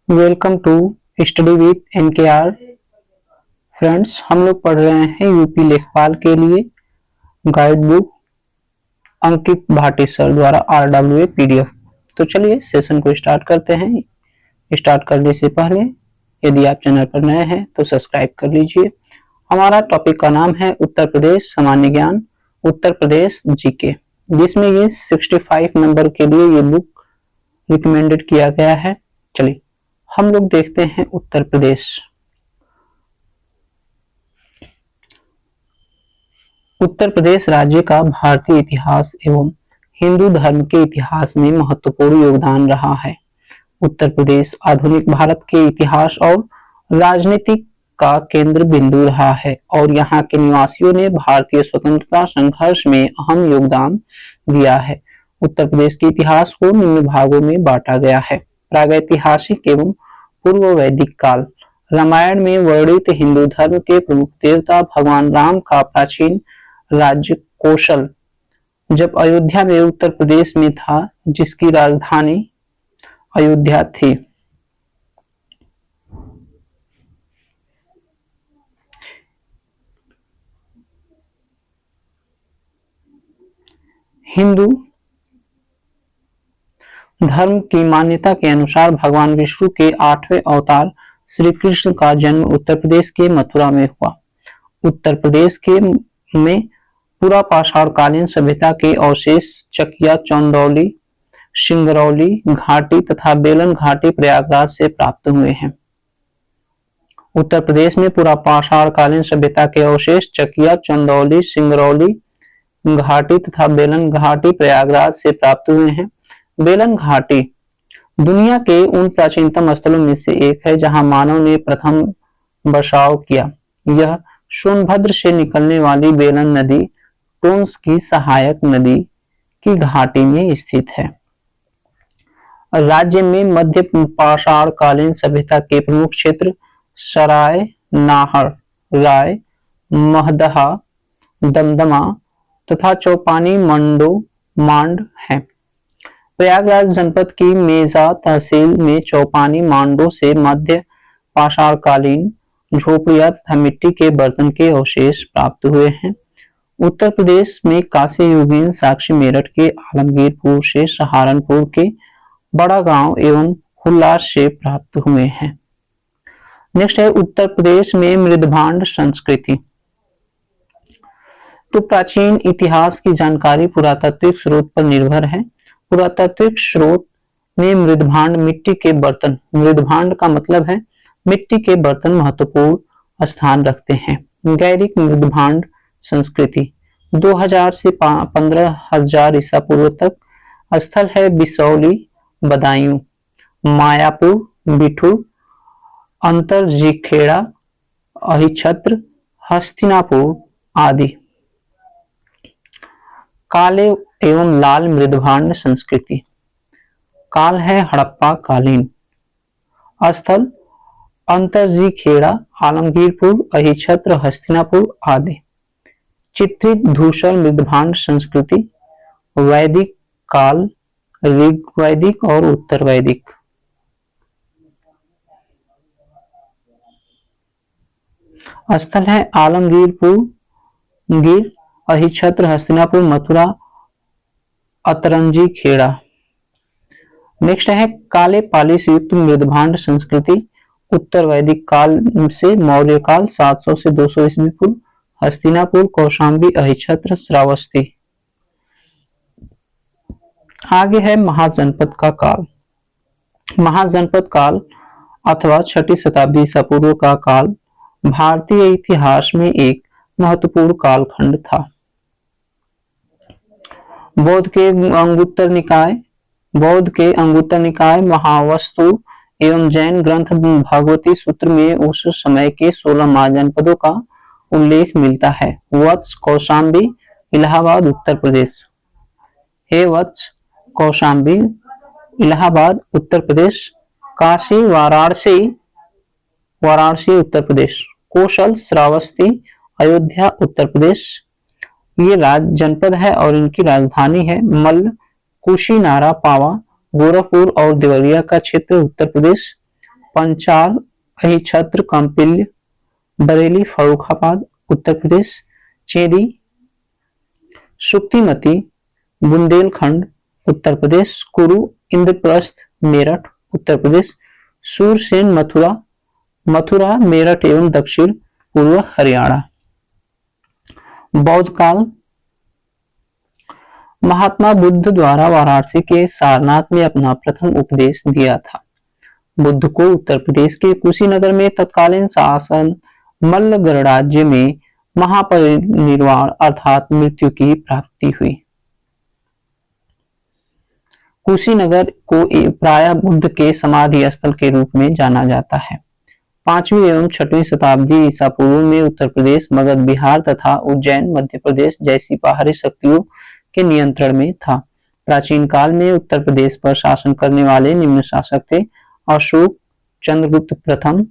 Welcome to study with NKR. Friends, हम लोग पढ़ रहे हैं यूपी लेखपाल के लिए guide book Ankit Bhati sir द्वारा आरडब्ल्यूए पीडीएफ। तो चलिए सेशन को स्टार्ट करते हैं। स्टार्ट करने से पहले यदि आप चैनल पर नए हैं तो सब्सक्राइब कर लीजिए। हमारा टॉपिक का नाम है उत्तर प्रदेश सामान्य ज्ञान, उत्तर प्रदेश जीके, जिसमें ये 65 नंबर के लिए ये बुक रिकमेंडेड किया गया है। चलिए हम लोग देखते हैं उत्तर प्रदेश। उत्तर प्रदेश राज्य का भारतीय इतिहास एवं हिंदू धर्म के इतिहास में महत्वपूर्ण योगदान रहा है। उत्तर प्रदेश आधुनिक भारत के इतिहास और राजनीति का केंद्र बिंदु रहा है और यहाँ के निवासियों ने भारतीय स्वतंत्रता संघर्ष में अहम योगदान दिया है। उत्तर प्रदेश के इतिहास को निम्न भागों में बांटा गया है। प्रागैतिहासिक एवं पूर्व वैदिक काल। रामायण में वर्णित हिंदू धर्म के प्रमुख देवता भगवान राम का प्राचीन राज्य कौशल जब अयोध्या में उत्तर प्रदेश में था, जिसकी राजधानी अयोध्या थी। हिंदू धर्म की मान्यता के अनुसार भगवान विष्णु के 8वें अवतार श्री कृष्ण का जन्म उत्तर प्रदेश के मथुरा में हुआ। उत्तर प्रदेश के में पूरा पाषाण कालीन सभ्यता के अवशेष चकिया, चंदौली, सिंगरौली घाटी तथा बेलन घाटी प्रयागराज से प्राप्त हुए हैं। उत्तर प्रदेश में पूरा पाषाण कालीन सभ्यता के अवशेष चकिया, चंदौली, सिंगरौली घाटी तथा बेलन घाटी प्रयागराज से प्राप्त हुए हैं। बेलन घाटी दुनिया के उन प्राचीनतम स्थलों में से एक है जहां मानव ने प्रथम बसाव किया। यह सोनभद्र से निकलने वाली बेलन नदी टोंस की सहायक नदी की घाटी में स्थित है। राज्य में मध्य पाषाण कालीन सभ्यता के प्रमुख क्षेत्र सराय, नाहर, राय, महदहा, दमदमा तथा चौपानी मांड हैं। प्रयागराज जनपद की मेजा तहसील में चौपानी मांडों से मध्य पाषाण कालीन झोपड़ियां तथा मिट्टी के बर्तन के अवशेष प्राप्त हुए हैं। उत्तर प्रदेश में कांस्य युगीन साक्ष्य मेरठ के आलमगीरपुर से सहारनपुर के बड़ा गांव एवं हुल्लास से प्राप्त हुए हैं। नेक्स्ट है उत्तर प्रदेश में मृदभांड संस्कृति। तो प्राचीन इतिहास की जानकारी पुरातात्विक स्रोत पर निर्भर है। पुरातात्विक स्रोत में मृदभांड मिट्टी के बर्तन, मृदभांड का मतलब है मिट्टी के बर्तन, महत्वपूर्ण स्थान रखते हैं। गैरिक मृदभांड संस्कृति 2000 से 15,000 ईसा पूर्व तक। स्थल है बिसौली, बदायूं, मायापुर, बिठूर, अंतरजीखेड़ा, अहिछत्र, हस्तिनापुर आदि। काले एवं लाल मृदभांड संस्कृति। काल है हड़प्पा कालीन। स्थल अंतरजीखेड़ा, आलमगीरपुर, अहिछत्र, हस्तिनापुर आदि। चित्रित धूसर मृदभांड संस्कृति वैदिक काल, ऋग्वैदिक और उत्तर वैदिक। स्थल है आलमगीरपुर, गिर, अहिछत्र, हस्तिनापुर, मथुरा, अतरंजी खेड़ा। नेक्स्ट है काले पाली से युक्त मृदभांड संस्कृति उत्तर वैदिक काल से मौर्य काल 700 से 200 ईस्वी पूर्व। हस्तिनापुर, कौशाम्बी, अहिछत्र, श्रावस्ती। आगे है महाजनपद का काल। महाजनपद काल अथवा 6ठी शताब्दी ईसा पूर्व का काल भारतीय इतिहास में एक महत्वपूर्ण कालखंड था। बौद्ध के अंगुत्तर निकाय महावस्तु एवं जैन ग्रंथ भगवती सूत्र में उस समय के 16 महाजनपदों का उल्लेख मिलता है। वत्स, कौशाम्बी, इलाहाबाद, उत्तर प्रदेश। हे वत्स, कौशाम्बी, इलाहाबाद, उत्तर प्रदेश। काशी, वाराणसी, उत्तर प्रदेश। कौशल, श्रावस्ती, अयोध्या, उत्तर प्रदेश। ये जनपद है और इनकी राजधानी है मल्ल। कुशीनारा, पावा, गोरखपुर और देवरिया का क्षेत्र उत्तर प्रदेश। पंचाल, अहिछत्र, कंपिल्य, बरेली, फर्रुखाबाद उत्तर प्रदेश, चेदी, सुक्तिमती, बुंदेलखंड उत्तर प्रदेश, कुरु, इंद्रप्रस्थ, मेरठ उत्तर प्रदेश, सूरसेन, मथुरा, मथुरा, मेरठ एवं दक्षिण पूर्व हरियाणा। बौद्ध काल, महात्मा बुद्ध द्वारा वाराणसी के सारनाथ में अपना प्रथम उपदेश दिया था। बुद्ध को उत्तर प्रदेश के कुशीनगर में तत्कालीन शासन मल्ल गणराज्य में महापरिनिर्वाण अर्थात मृत्यु की प्राप्ति हुई। कुशीनगर को प्रायः बुद्ध के समाधि स्थल के रूप में जाना जाता है। 5वीं एवं 6वीं शताब्दी ईसा पूर्व में उत्तर प्रदेश मगध, बिहार तथा उज्जैन मध्य प्रदेश जैसी बाहरी शक्तियों के नियंत्रण में था। प्राचीन काल में उत्तर प्रदेश पर शासन करने वाले निम्न शासक थे: अशोक, चंद्रगुप्त प्रथम,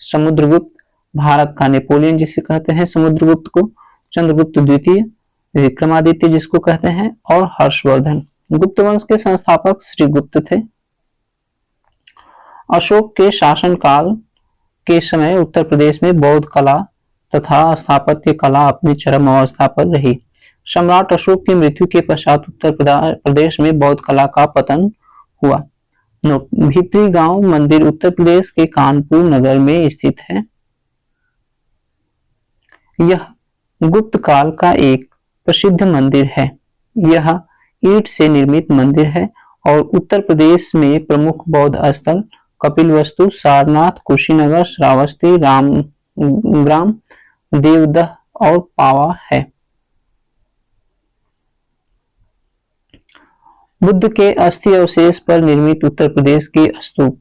समुद्रगुप्त, भारत का नेपोलियन जिसे कहते हैं समुद्रगुप्त को, चंद्रगुप्त द्वितीय, विक्रमादित्य जिसको कहते हैं, और हर्षवर्धन। गुप्त वंश के संस्थापक श्री गुप्त थे। अशोक के शासनकाल के समय उत्तर प्रदेश में बौद्ध कला तथा स्थापत्य कला अपनी चरम अवस्था पर रही। सम्राट अशोक की मृत्यु के पश्चात उत्तर प्रदेश में बौद्ध कला का पतन हुआ। भीतरी गांव मंदिर उत्तर प्रदेश के कानपुर नगर में स्थित है। यह गुप्त काल का एक प्रसिद्ध मंदिर है। यह ईंट से निर्मित मंदिर है और उत्तर प्रदेश में प्रमुख बौद्ध स्थल कपिलवस्तु, सारनाथ, कुशीनगर, श्रावस्ती, रामग्राम, देवदह और पावा है। बुद्ध के अस्थि अवशेष पर निर्मित उत्तर प्रदेश की स्तूप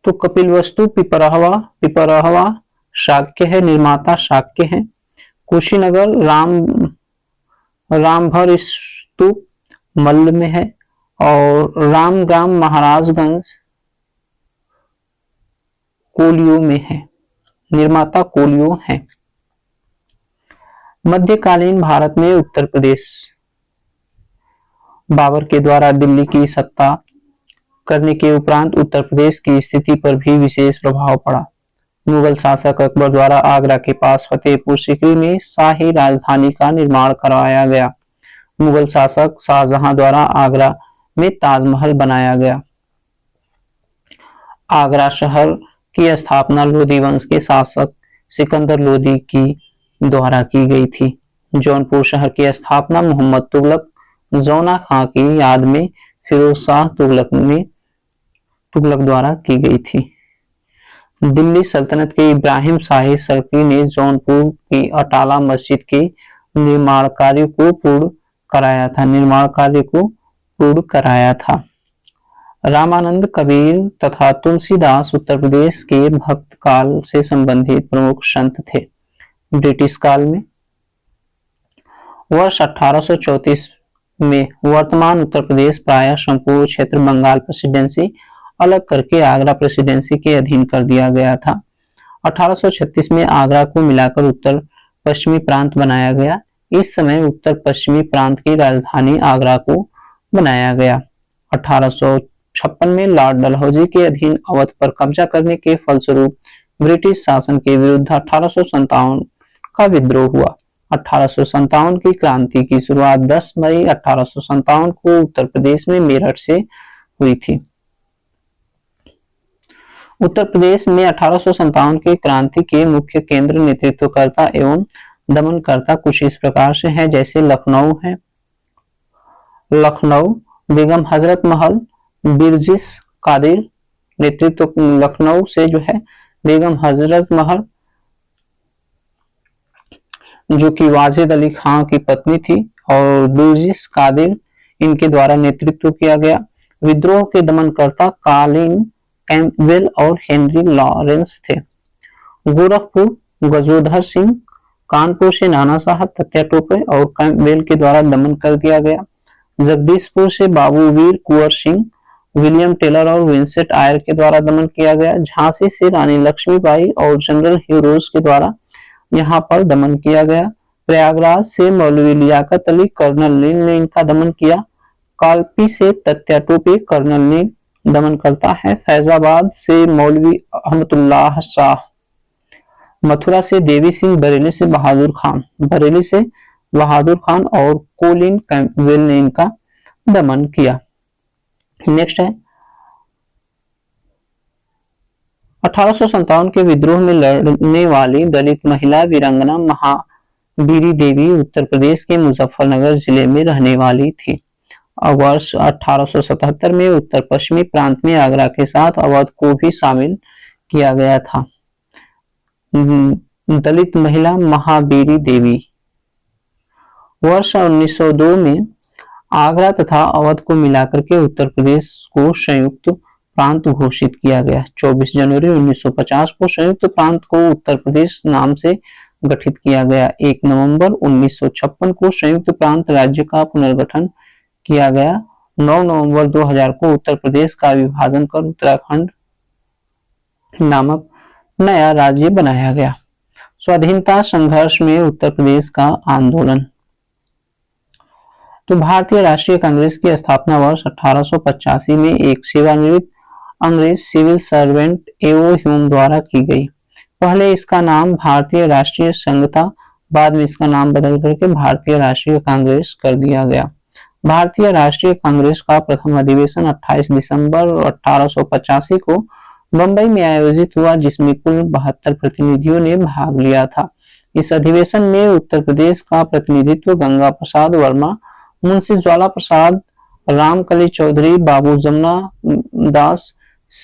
तो कपिलवस्तु पिपरहवा शाक्य है, निर्माता शाक्य है। कुशीनगर रामभर स्तूप मल्ल में है और रामग्राम महाराजगंज कोलियो में है, निर्माता कोलियो है। मध्यकालीन भारत में उत्तर प्रदेश बाबर के द्वारा दिल्ली की सत्ता करने के उपरांत उत्तर प्रदेश की स्थिति पर भी विशेष प्रभाव पड़ा। मुगल शासक अकबर द्वारा आगरा के पास फतेहपुर सीकरी में शाही राजधानी का निर्माण करवाया गया। मुगल शासक शाहजहां द्वारा आगरा में ताजमहल बनाया गया। आगरा शहर की स्थापना लोधी वंश के शासक सिकंदर लोधी की द्वारा की गई थी। जौनपुर शहर की स्थापना मोहम्मद तुगलक जौना खां की याद में फिरोज शाह तुगलक द्वारा की गई थी। दिल्ली सल्तनत के इब्राहिम शाही सरकी ने जौनपुर की अटाला मस्जिद के निर्माण कार्य को पूर्ण कराया था। रामानंद, कबीर तथा तुलसीदास उत्तर प्रदेश के भक्त काल से संबंधित प्रमुख संत थे। ब्रिटिश काल में वर्ष 1834 में वर्तमान उत्तर प्रदेश प्रायः संपूर्ण क्षेत्र बंगाल प्रेसिडेंसी अलग करके आगरा प्रेसिडेंसी के अधीन कर दिया गया था। 1836 में आगरा को मिलाकर उत्तर पश्चिमी प्रांत बनाया गया। इस समय उत्तर पश्चिमी प्रांत की राजधानी आगरा को बनाया गया। 1856 में लॉर्ड डलहौजी के अधीन अवध पर कब्जा करने के फलस्वरूप ब्रिटिश शासन के विरुद्ध 1857 का विद्रोह हुआ। 1857 की क्रांति की शुरुआत 10 मई 1857 को उत्तर प्रदेश में मेरठ से हुई थी। उत्तर प्रदेश में 1857 की क्रांति के मुख्य केंद्र नेतृत्वकर्ता एवं दमनकर्ता कुछ इस प्रकार से हैं, जैसे लखनऊ है। लखनऊ बेगम हजरत महल बिरजिस कादिर नेतृत्व लखनऊ से जो है बेगम हजरत महल जो कि वाजिद अली खां की पत्नी थी और बिरजिस कादिर इनके द्वारा नेतृत्व किया गया। विद्रोह के दमनकर्ता कालिन कैंपबेल और हेनरी लॉरेंस थे। गोरखपुर गजोधर सिंह, कानपुर से नाना साहब तत्या टोपे और कैंपबेल के द्वारा दमन कर दिया गया। जगदीशपुर से बाबू वीर कुंवर सिंह, विलियम टेलर और विंसेंट आयर के द्वारा दमन किया गया। झांसी से रानी लक्ष्मीबाई और जनरल ह्यूरोज के द्वारा यहाँ पर दमन किया गया। प्रयागराज से मौलवी लियाकत अली, कर्नल नील ने इनका दमन किया। कालपी से तत्या टोपे, कर्नल नील दमन करता है। फैजाबाद से मौलवी अहमदुल्लाह शाह, मथुरा से देवी सिंह, बरेली से बहादुर खान, और कोलिन कैंपबेल ने इनका दमन किया। नेक्स्ट है 1857 के विद्रोह में लड़ने वाली दलित महिला वीरांगना महाबीरी देवी उत्तर प्रदेश के मुजफ्फरनगर जिले में रहने वाली थी। वर्ष 1877 में उत्तर पश्चिमी प्रांत में आगरा के साथ अवध को भी शामिल किया गया था। दलित महिला महाबीरी देवी, वर्ष 1902 में आगरा तथा अवध को मिलाकर के उत्तर प्रदेश को संयुक्त प्रांत घोषित किया गया। 24 जनवरी 1950 को संयुक्त प्रांत को उत्तर प्रदेश नाम से गठित किया गया। 1 नवंबर 1956 को संयुक्त प्रांत राज्य का पुनर्गठन किया गया। 9 नवंबर 2000 को उत्तर प्रदेश का विभाजन कर उत्तराखंड नामक नया राज्य बनाया गया। स्वाधीनता संघर्ष में उत्तर प्रदेश का आंदोलन। तो भारतीय राष्ट्रीय कांग्रेस की स्थापना वर्ष 1885 में एक सेवानिवृत्त अंग्रेज सिविल सर्वेंट एओ ह्यूम द्वारा की गई। पहले इसका नाम भारतीय राष्ट्रीय संघ था, बाद में इसका नाम बदल करके भारतीय राष्ट्रीय कांग्रेस कर दिया गया। भारतीय राष्ट्रीय कांग्रेस का प्रथम अधिवेशन 28 दिसंबर 1885 को बंबई में आयोजित हुआ, जिसमें कुल 72 प्रतिनिधियों ने भाग लिया था। इस अधिवेशन में उत्तर प्रदेश का प्रतिनिधित्व गंगा प्रसाद वर्मा, मुंशी ज्वाला प्रसाद, रामकली चौधरी, बाबू जमुना दास,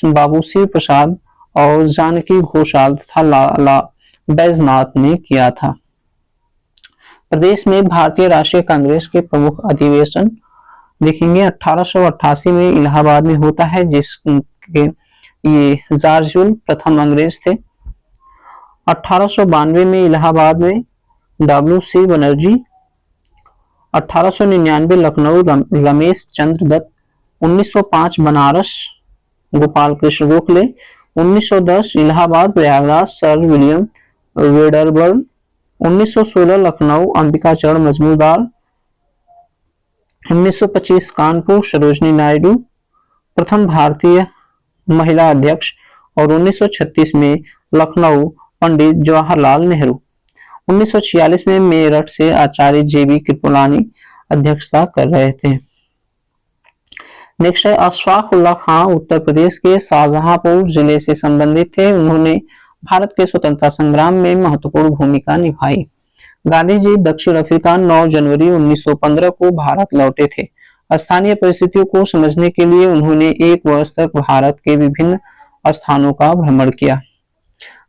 बाबू शिव प्रसाद और जानकी घोषाल तथा लाला बैजनाथ ने किया था। प्रदेश में भारतीय राष्ट्रीय कांग्रेस के प्रमुख अधिवेशन देखेंगे। 1888 में इलाहाबाद में होता है, जिसके ये जारजुल प्रथम अंग्रेज थे। 1892 में इलाहाबाद में WC Banerjee, 1899 Lucknow Ramesh Chandra Dutt, 1905 Banaras Gopal Krishna Gokhale, 1910 Allahabad Prayagraj sir William Wedderburn, 1916 Lucknow Ambikacharan Majumdar, 1925 Kanpur Sarojini Naidu प्रथम भारतीय महिला अध्यक्ष, और 1936 में लखनऊ पंडित जवाहरलाल नेहरू। 1946 में मेरठ से आचार्य JB कृपलानी अध्यक्षता कर रहे थे। नेक्स्ट है अशफाक उल्लाह खां, उत्तर प्रदेश के शाहजहांपुर जिले से संबंधित थे। उन्होंने भारत के स्वतंत्रता संग्राम में महत्वपूर्ण भूमिका निभाई। गांधी जी दक्षिण अफ्रीका 9 जनवरी 1915 को भारत लौटे थे। स्थानीय परिस्थितियों को समझने के लिए उन्होंने 1 वर्ष तक भारत के विभिन्न स्थानों का भ्रमण किया।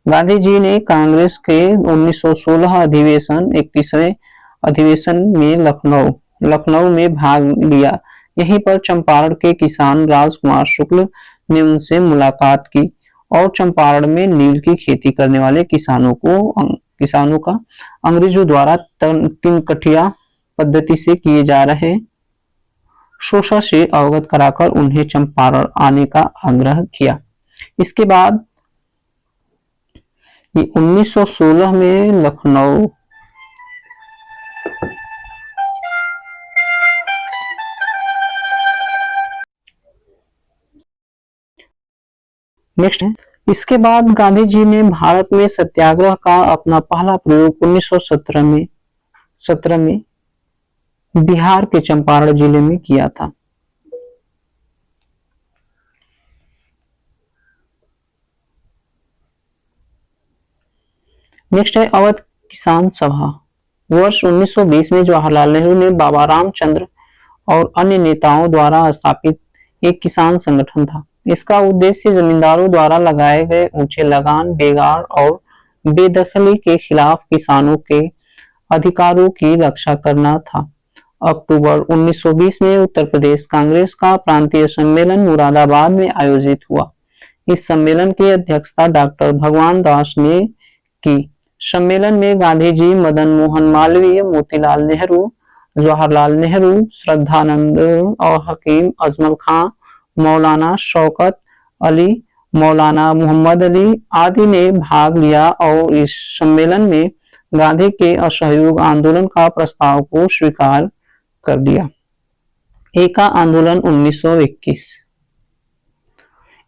गांधी जी ने कांग्रेस के 1916 अधिवेशन 31वें अधिवेशन में लखनऊ में भाग लिया। यहीं पर चंपारण के किसान राजकुमार शुक्ल ने उनसे मुलाकात की और चंपारण में नील की खेती करने वाले किसानों का अंग्रेजों द्वारा 3 कठिया पद्धति से किए जा रहे शोषण से अवगत कराकर उन्हें चंपारण आने का आग्रह किया। इसके बाद 1916 में लखनऊ नेक्स्ट है। इसके बाद गांधी जी ने भारत में सत्याग्रह का अपना पहला प्रयोग 1917 में बिहार के चंपारण जिले में किया था। नेक्स्ट है अवध किसान सभा। वर्ष 1920 में जवाहरलाल नेहरू ने बाबा रामचंद्र और अन्य नेताओं द्वारा स्थापित एक किसान संगठन था। इसका उद्देश्य जमींदारों द्वारा लगाए गए ऊंचे लगान, बेगार और बेदखली के खिलाफ किसानों के अधिकारों की रक्षा करना था। अक्टूबर 1920 में उत्तर प्रदेश कांग्रेस का प्रांतीय सम्मेलन मुरादाबाद में आयोजित हुआ। इस सम्मेलन की अध्यक्षता डॉक्टर भगवान दास ने की। सम्मेलन में गांधी जी, मदन मोहन मालवीय, मोतीलाल नेहरू, जवाहरलाल नेहरू, श्रद्धानंद और हकीम अजमल खां, मौलाना शौकत अली, मौलाना मोहम्मद अली आदि ने भाग लिया और इस सम्मेलन में गांधी के असहयोग आंदोलन का प्रस्ताव को स्वीकार कर दिया। एका आंदोलन 1921।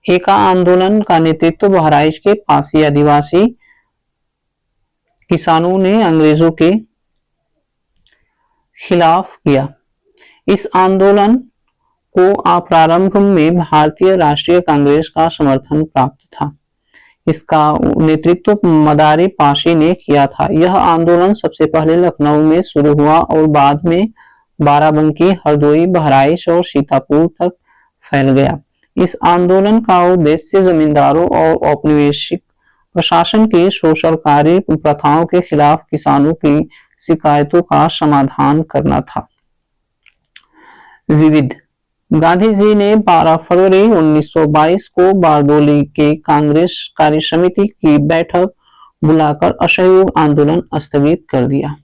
एका आंदोलन का नेतृत्व बहराइच के पासी आदिवासी किसानों ने अंग्रेजों के खिलाफ किया। इस आंदोलन को प्रारंभ में भारतीय राष्ट्रीय कांग्रेस का समर्थन प्राप्त था। इसका नेतृत्व मदारी पाशी ने किया था। यह आंदोलन सबसे पहले लखनऊ में शुरू हुआ और बाद में बाराबंकी, हरदोई, बहराइच और सीतापुर तक फैल गया। इस आंदोलन का उद्देश्य जमींदारों और औपनिवेशिक प्रशासन की शोषणकारी प्रथाओं के खिलाफ किसानों की शिकायतों का समाधान करना था। विविध गांधी जी ने 12 फरवरी 1922 को बारडोली के कांग्रेस कार्य समिति की बैठक बुलाकर असहयोग आंदोलन स्थगित कर दिया।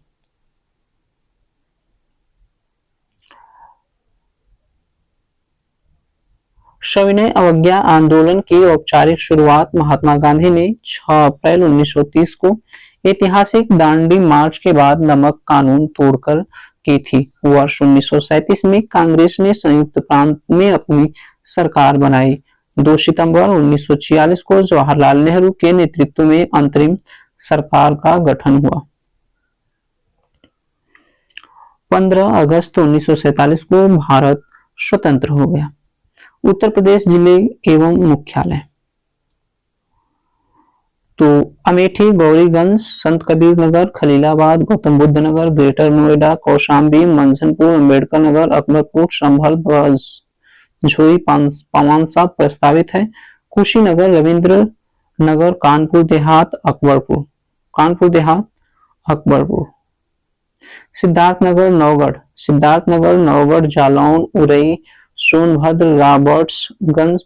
सविनय अवज्ञा आंदोलन की औपचारिक शुरुआत महात्मा गांधी ने 6 अप्रैल 1930 को ऐतिहासिक दांडी मार्च के बाद नमक कानून तोड़कर की थी। वर्ष 1937 में कांग्रेस ने संयुक्त प्रांत में अपनी सरकार बनाई। 2 सितंबर 1946 को जवाहरलाल नेहरू के नेतृत्व में अंतरिम सरकार का गठन हुआ। 15 अगस्त 1947 को भारत स्वतंत्र हो गया। उत्तर प्रदेश जिले एवं मुख्यालय तो अमेठी, गौरीगंज, संत कबीर नगर, खलीलाबाद, गौतम बुद्ध नगर, ग्रेटर नोएडा, कौशाम्बी, मंझनपुर, अम्बेडकर नगर, अकबरपुर, संभल, झोई, पांवसा प्रस्तावित है। कुशीनगर, रविंद्र नगर, कानपुर देहात, अकबरपुर, सिद्धार्थनगर, नौगढ़, जालौन, उरई, सोनभद्र, रॉबर्ट्सगंज,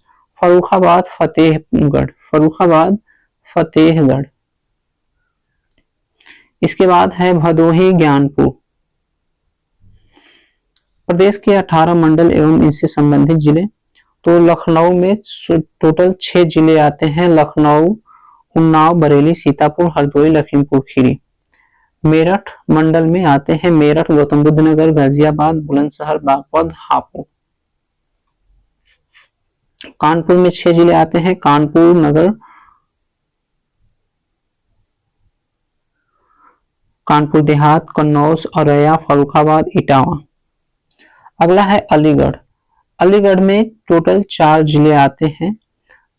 फतेहगढ़। इसके बाद है भदोही, ज्ञानपुर। प्रदेश के 18 मंडल एवं इनसे संबंधित जिले तो लखनऊ में टोटल 6 जिले आते हैं। लखनऊ, उन्नाव, बरेली, सीतापुर, हरदोई, लखीमपुर खीरी। मेरठ मंडल में आते हैं मेरठ, गौतम बुद्ध नगर, गाजियाबाद, बुलंदशहर, बागपत, हापुड़। कानपुर में 6 जिले आते हैं। कानपुर नगर, कानपुर देहात, कन्नौज, औरैया, फर्रुखाबाद, इटावा। अगला है अलीगढ़। अलीगढ़ में टोटल 4 जिले आते हैं।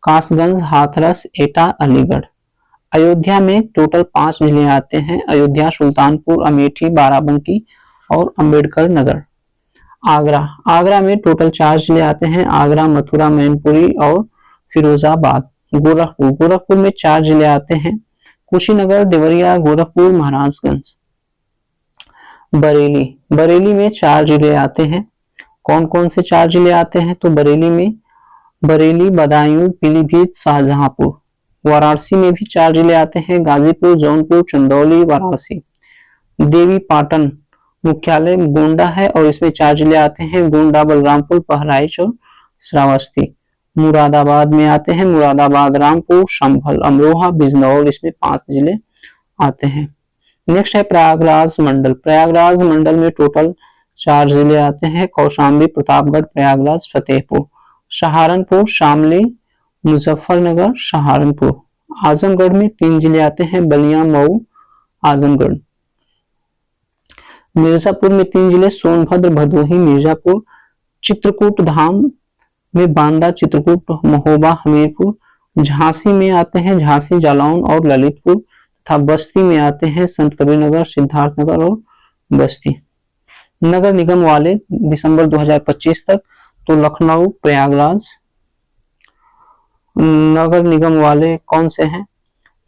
कासगंज, हाथरस, एटा, अलीगढ़। अयोध्या में टोटल 5 जिले आते हैं। अयोध्या, सुल्तानपुर, अमेठी, बाराबंकी और अम्बेडकर नगर। आगरा में टोटल 4 जिले आते हैं। आगरा, मथुरा, मैनपुरी और फिरोजाबाद। गोरखपुर में 4 जिले आते हैं। कुशीनगर, देवरिया, गोरखपुर, महाराजगंज। बरेली में 4 जिले आते हैं। कौन कौन से 4 जिले आते हैं? तो बरेली, बदायूं, पीलीभीत, शाहजहांपुर। वाराणसी में भी 4 जिले आते हैं। गाजीपुर, जौनपुर, चंदौली, वाराणसी। देवी पाटन मुख्यालय गोंडा है और इसमें 4 जिले आते हैं। गोंडा, बलरामपुर, बहराइच और श्रावस्ती। मुरादाबाद में आते हैं मुरादाबाद, रामपुर, संभल, अमरोहा, बिजनौर। इसमें 5 जिले आते हैं। नेक्स्ट है प्रयागराज मंडल। प्रयागराज मंडल में टोटल 4 जिले आते हैं। कौशाम्बी, प्रतापगढ़, प्रयागराज, फतेहपुर, सहारनपुर, शामली, मुजफ्फरनगर, सहारनपुर। आजमगढ़ में 3 जिले आते हैं। बलिया, मऊ, आजमगढ़। मिर्जापुर में 3 जिले, सोनभद्र, भदोही, मिर्जापुर। चित्रकूट धाम में बांदा, चित्रकूट, महोबा, हमीरपुर। झांसी में आते हैं झांसी, जालौन और ललितपुर तथा बस्ती में आते हैं संत कबीर नगर, सिद्धार्थनगर और बस्ती। नगर निगम वाले दिसंबर 2025 तक तो लखनऊ, प्रयागराज। नगर निगम वाले कौन से हैं?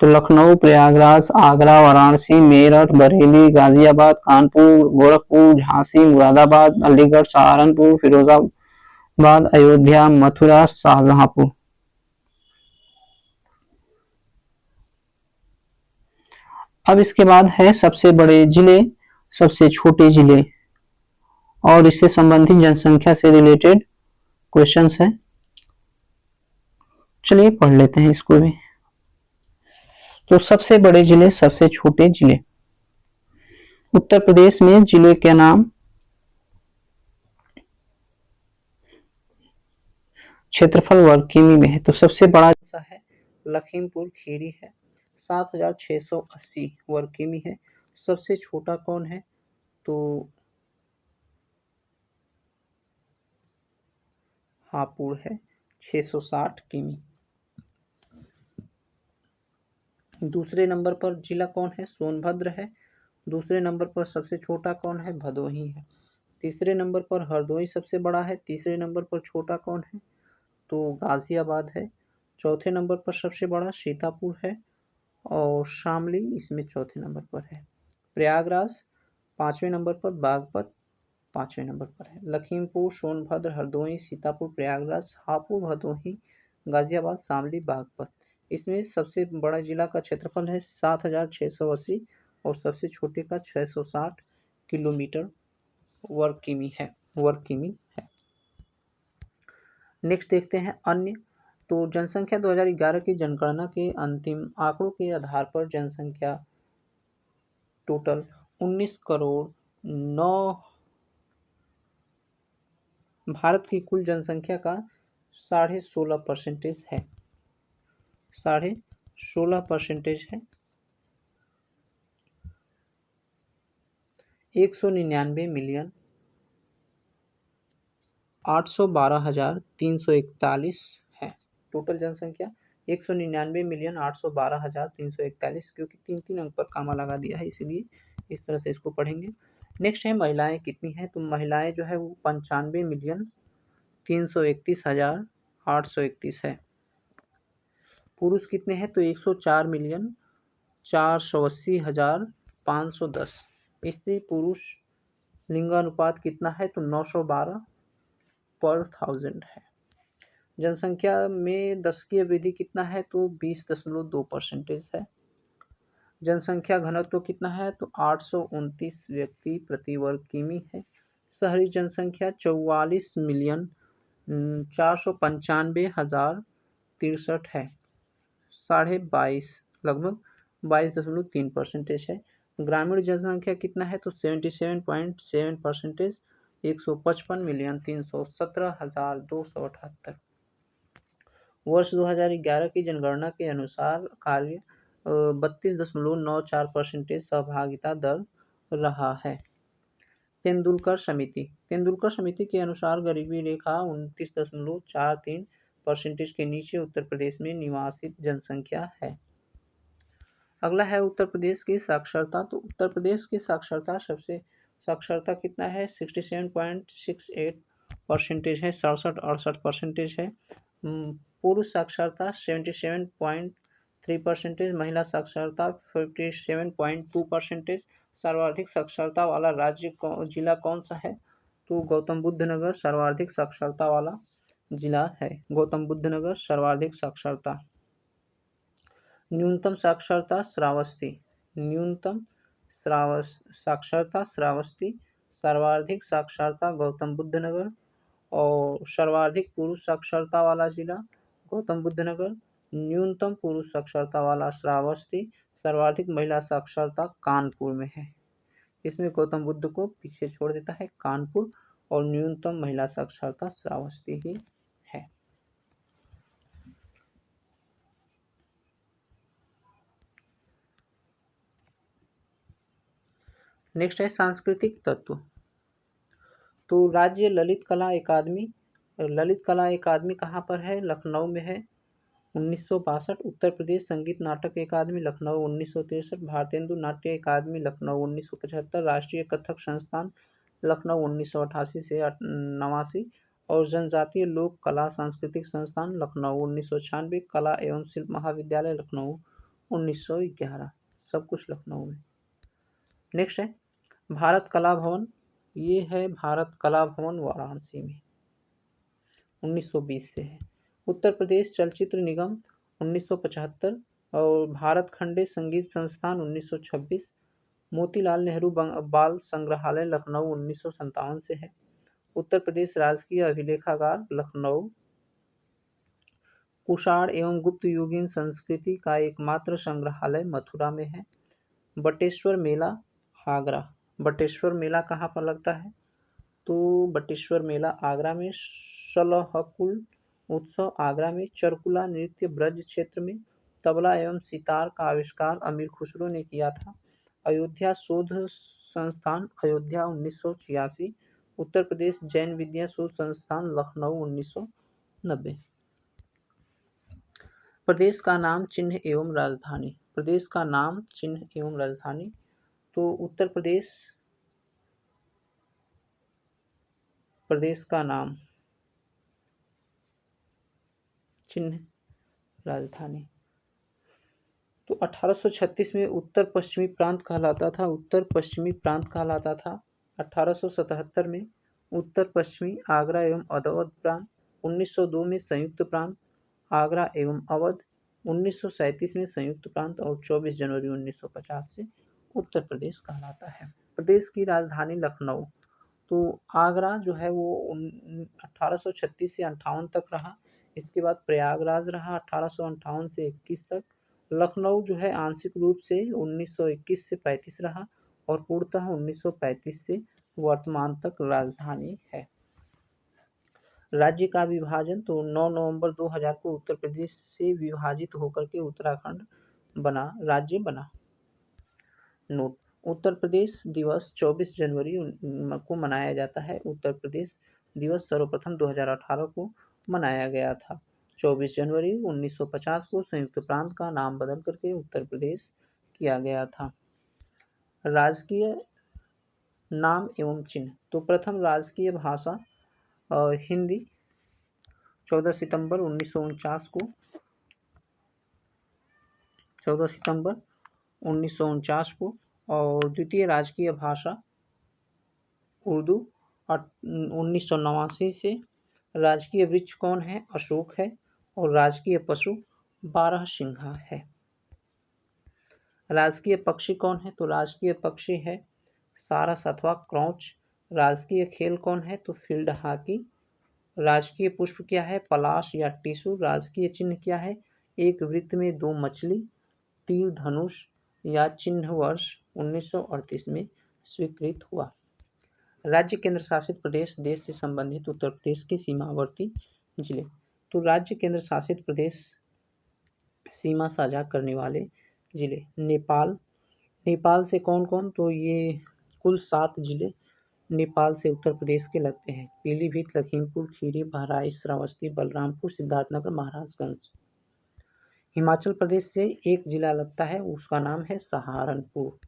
तो लखनऊ, प्रयागराज, आगरा, वाराणसी, मेरठ, बरेली, गाजियाबाद, कानपुर, गोरखपुर, झांसी, मुरादाबाद, अलीगढ़, सहारनपुर, फिरोजाबाद, अयोध्या, मथुरा, शाहजहांपुर। अब इसके बाद है सबसे बड़े जिले, सबसे छोटे जिले और इससे संबंधित जनसंख्या से रिलेटेड क्वेश्चंस है। चलिए पढ़ लेते हैं इसको भी। तो सबसे बड़े जिले, सबसे छोटे जिले। उत्तर प्रदेश में जिले के नाम क्षेत्रफल वर्ग किमी में है? तो सबसे बड़ा सा है लखीमपुर खीरी है, 7,680 वर्ग किमी है। सबसे छोटा कौन है? तो हापुड़ है, 660 किमी। दूसरे नंबर पर जिला कौन है? सोनभद्र है। दूसरे नंबर पर सबसे छोटा कौन है? भदोही है। तीसरे नंबर पर हरदोई सबसे बड़ा है। तीसरे नंबर पर छोटा कौन है? तो गाजियाबाद है। चौथे नंबर पर सबसे बड़ा सीतापुर है और शामली इसमें चौथे नंबर पर है। प्रयागराज पाँचवें नंबर पर, बागपत पाँचवें नंबर पर है। लखीमपुर, सोनभद्र, हरदोई, सीतापुर, प्रयागराज, हापुड़, भदोही, गाजियाबाद, शामली, बागपत। इसमें सबसे बड़ा जिला का क्षेत्रफल है 7,680 और सबसे छोटे का 660 किलोमीटर वर्ग किमी है। नेक्स्ट देखते हैं अन्य। तो जनसंख्या 2011 की जनगणना के अंतिम आंकड़ों के आधार पर जनसंख्या टोटल 19 करोड़ 9 भारत की कुल जनसंख्या का 16.5% है। 16.5% है। 199,812,341 है टोटल जनसंख्या। 199,812,341, क्योंकि 3 अंक पर कामा लगा दिया है, इसीलिए इस तरह से इसको पढ़ेंगे। नेक्स्ट है महिलाएं कितनी हैं? तो महिलाएं जो है वो 95,331,831 है। पुरुष कितने हैं? तो 104,480,510। स्त्री पुरुष लिंगानुपात कितना है? तो 912/1000 है। जनसंख्या में दशकीय वृद्धि कितना है? तो 20.2% है। जनसंख्या घनत्व कितना है? तो 829 व्यक्ति प्रति वर्ग किमी है। शहरी जनसंख्या 44,495,063 है, 22.5 लगभग 22.3% है। ग्रामीण जनसंख्या कितना है? तो 77.7%, 155,317,278। वर्ष 2011 की जनगणना के अनुसार कार्य 32.94% सहभागिता दर रहा है। तेंदुलकर समिति के अनुसार गरीबी रेखा 29.43% के नीचे उत्तर प्रदेश में निवासित जनसंख्या है। अगला है उत्तर प्रदेश की साक्षरता। तो उत्तर प्रदेश की साक्षरता कितना है? 67.68% है, 67-68% है। पुरुष साक्षरता 77.3%, महिला साक्षरता 57.2%। सर्वाधिक साक्षरता वाला जिला कौन सा है? तो गौतम बुद्ध नगर सर्वाधिक साक्षरता वाला जिला है। गौतम बुद्ध नगर सर्वाधिक साक्षरता। न्यूनतम साक्षरता श्रावस्ती, सर्वाधिक साक्षरता गौतम बुद्ध नगर और सर्वाधिक पुरुष साक्षरता वाला जिला गौतम बुद्ध नगर, न्यूनतम पुरुष साक्षरता वाला श्रावस्ती, सर्वाधिक महिला साक्षरता कानपुर में है। इसमें गौतम बुद्ध को पीछे छोड़ देता है कानपुर और न्यूनतम महिला साक्षरता श्रावस्ती ही है। नेक्स्ट है सांस्कृतिक तत्व। तो राज्य ललित कला अकादमी कहाँ पर है? लखनऊ में है, 1962। उत्तर प्रदेश संगीत नाटक अकादमी लखनऊ 1963। भारतेंदु नाट्य अकादमी लखनऊ 1975। राष्ट्रीय कथक संस्थान लखनऊ 1988 से 89 और जनजातीय लोक कला सांस्कृतिक संस्थान लखनऊ 1996। कला एवं शिल्प महाविद्यालय लखनऊ 1911। सब कुछ लखनऊ में। नेक्स्ट है भारत कला भवन। ये है भारत कला भवन वाराणसी में, 1920 से है। उत्तर प्रदेश चलचित्र निगम 1975 और भारत खंडे संगीत संस्थान 1926। मोतीलाल नेहरू बाल संग्रहालय लखनऊ 1957 से है। उत्तर प्रदेश राजकीय अभिलेखागार लखनऊ। कुषाण एवं गुप्त युगीन संस्कृति का एकमात्र संग्रहालय मथुरा में है। बटेश्वर मेला आगरा। बटेश्वर मेला कहाँ पर लगता है? तो बटेश्वर मेला आगरा में सलहकुल उत्सव आगरा में। चरकुला नृत्य ब्रज क्षेत्र में। तबला एवं सितार का आविष्कार अमीर खुसरो ने किया था। अयोध्या शोध संस्थान अयोध्या 1986। उत्तर प्रदेश जैन विद्या शोध संस्थान लखनऊ 1990। प्रदेश का नाम चिन्ह एवं राजधानी। प्रदेश का नाम चिन्ह एवं राजधानी, तो उत्तर प्रदेश प्रदेश का नाम चिन्ह राजधानी। तो 1836 में उत्तर पश्चिमी प्रांत कहलाता था। उत्तर पश्चिमी प्रांत कहलाता था। 1877 में उत्तर पश्चिमी आगरा एवं अवध प्रांत। 1902 में संयुक्त प्रांत आगरा एवं अवध। 1937 में संयुक्त प्रांत और 24 जनवरी 1950 से उत्तर प्रदेश कहलाता है। प्रदेश की राजधानी लखनऊ। तो आगरा जो है वो 1836 से 58 तक रहा। इसके बाद प्रयागराज रहा 1858 से 21 तक। लखनऊ जो है आंशिक रूप से 1921 से 35 रहा और पूर्णतः 1935 से वर्तमान तक राजधानी है। राज्य का विभाजन, तो 9 नवंबर 2000 को उत्तर प्रदेश से विभाजित होकर के उत्तराखंड राज्य बना। नोट: उत्तर प्रदेश दिवस 24 जनवरी को मनाया जाता है। उत्तर प्रदेश दिवस सर्वप्रथम 2018 को मनाया गया था। 24 जनवरी 1950 को संयुक्त प्रांत का नाम बदल करके उत्तर प्रदेश किया गया था। राजकीय नाम एवं चिन्ह, तो प्रथम राजकीय भाषा हिंदी 14 सितंबर 1949 को 14 सितंबर 1949 को। और द्वितीय राजकीय भाषा उर्दू 1989 से। राजकीय वृक्ष कौन है? अशोक है। और राजकीय पशु बारहसिंघा है। राजकीय पक्षी कौन है? तो राजकीय पक्षी है सारस अथवा क्रौच। राजकीय खेल कौन है? तो फील्ड हॉकी। राजकीय पुष्प क्या है? पलाश या टिशू। राजकीय चिन्ह क्या है? एक वृत्त में 2 मछली। तीर धनुष या चिन्ह वर्ष 1938 में स्वीकृत हुआ। राज्य केंद्र शासित प्रदेश देश से संबंधित उत्तर प्रदेश के सीमावर्ती जिले। तो राज्य केंद्र शासित प्रदेश सीमा साझा करने वाले जिले। नेपाल। नेपाल से कौन कौन? तो ये कुल 7 जिले नेपाल से उत्तर प्रदेश के लगते हैं। पीलीभीत, लखीमपुर खीरी, बहराइच, श्रावस्ती, बलरामपुर, सिद्धार्थनगर, महाराजगंज। हिमाचल प्रदेश से एक जिला लगता है, उसका नाम है सहारनपुर।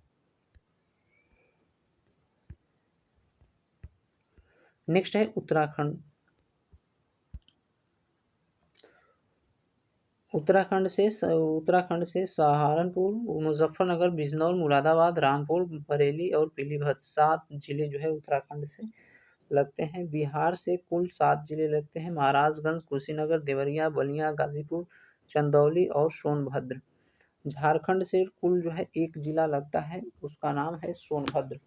नेक्स्ट है उत्तराखंड। उत्तराखंड से सहारनपुर, मुजफ्फरनगर, बिजनौर, मुरादाबाद, रामपुर, बरेली और पीलीभीत 7 जिले जो है उत्तराखंड से लगते हैं। बिहार से कुल 7 जिले लगते हैं। महाराजगंज, कुशीनगर, देवरिया, बलिया, गाजीपुर, चंदौली और सोनभद्र। झारखंड से कुल जो है एक जिला लगता है, उसका नाम है सोनभद्र।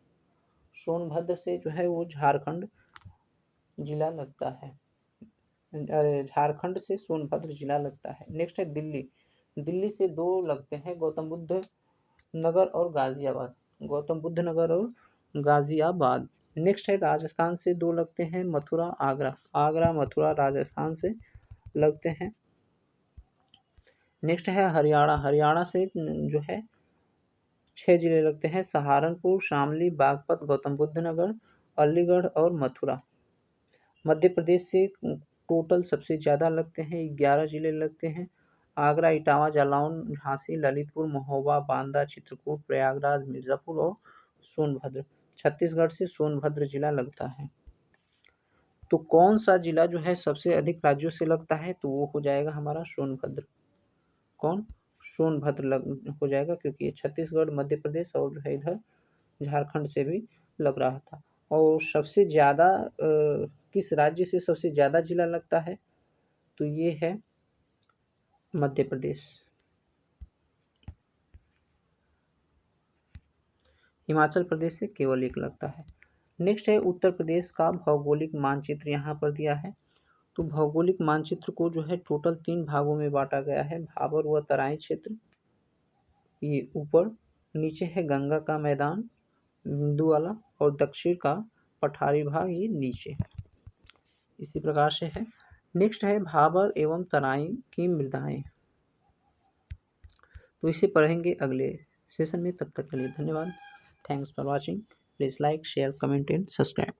सोनभद्र से जो है वो झारखंड जिला लगता है। झारखंड से सोनभद्र जिला लगता है। नेक्स्ट है दिल्ली। दिल्ली से 2 लगते हैं, गौतम बुद्ध नगर और गाजियाबाद। गौतम बुद्ध नगर और गाजियाबाद। नेक्स्ट है राजस्थान से 2 लगते हैं, मथुरा आगरा। आगरा मथुरा राजस्थान से लगते हैं। नेक्स्ट है हरियाणा। हरियाणा से जो है 6 जिले लगते हैं, सहारनपुर, शामली, बागपत, गौतम बुद्ध नगर, अलीगढ़ और मथुरा। मध्य प्रदेश से टोटल सबसे ज़्यादा लगते हैं, 11 जिले लगते हैं। आगरा, इटावा, जालौन, झांसी, ललितपुर, महोबा, बांदा, चित्रकूट, प्रयागराज, मिर्ज़ापुर और सोनभद्र। छत्तीसगढ़ से सोनभद्र जिला लगता है। तो कौन सा जिला जो है सबसे अधिक राज्यों से लगता है? तो वो हो जाएगा हमारा सोनभद्र। कौन? सोनभद्र हो जाएगा, क्योंकि ये छत्तीसगढ़, मध्य प्रदेश और जो है इधर झारखंड से भी लग रहा था। और सबसे ज़्यादा किस राज्य से सबसे ज़्यादा जिला लगता है? तो ये है मध्य प्रदेश। हिमाचल प्रदेश से केवल 1 लगता है। नेक्स्ट है उत्तर प्रदेश का भौगोलिक मानचित्र, यहाँ पर दिया है। तो भौगोलिक मानचित्र को जो है टोटल 3 भागों में बांटा गया है। भाबर व तराई क्षेत्र ये ऊपर, नीचे है गंगा का मैदान बिंदु वाला और दक्षिण का पठारी भाग ये नीचे। इसी प्रकार से है। नेक्स्ट है भाबर एवं तराई की मृदाएं। तो इसे पढ़ेंगे अगले सेशन में। तब तक के लिए धन्यवाद। Thanks for watching. Please like share comment and subscribe.